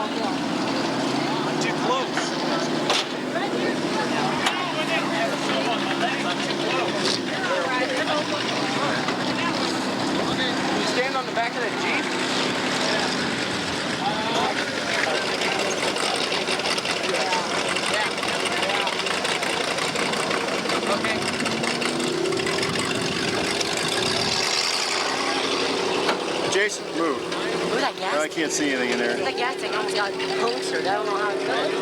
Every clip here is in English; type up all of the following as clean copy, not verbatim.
I'm too close. Can you stand on the back of that Jeep? Jason, move. Look at that gas. No, I can't see anything in there. That gas tank almost got closer. I don't know how it's going.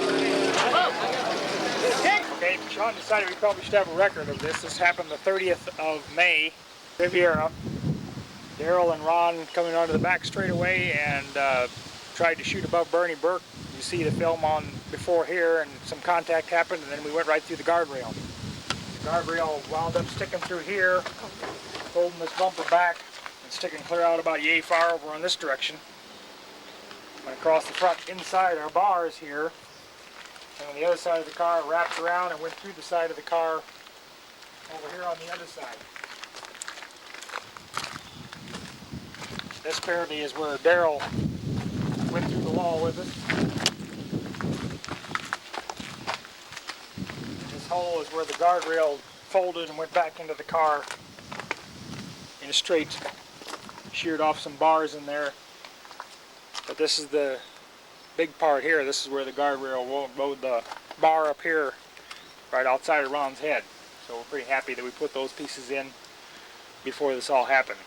Okay, Sean decided we probably should have a record of this. This happened the 30th of May. Riviera. Daryl and Ron coming onto the back straightaway and tried to shoot above Bernie Burke. You see the film on before here, and some contact happened, and then we went right through the guardrail. The guardrail wound up sticking through here, holding this bumper back, and sticking clear out about yay far over on this direction. Went across the front inside our bars here, and on the other side of the car wrapped around and went through the side of the car over here on the other side. This apparently is where Daryl went through the wall with us. This hole is where the guardrail folded and went back into the car in a straight, sheared off some bars in there. But this is the big part here. This is where the guardrail rode the bar up here right outside of Ron's head. So we're pretty happy that we put those pieces in before this all happened.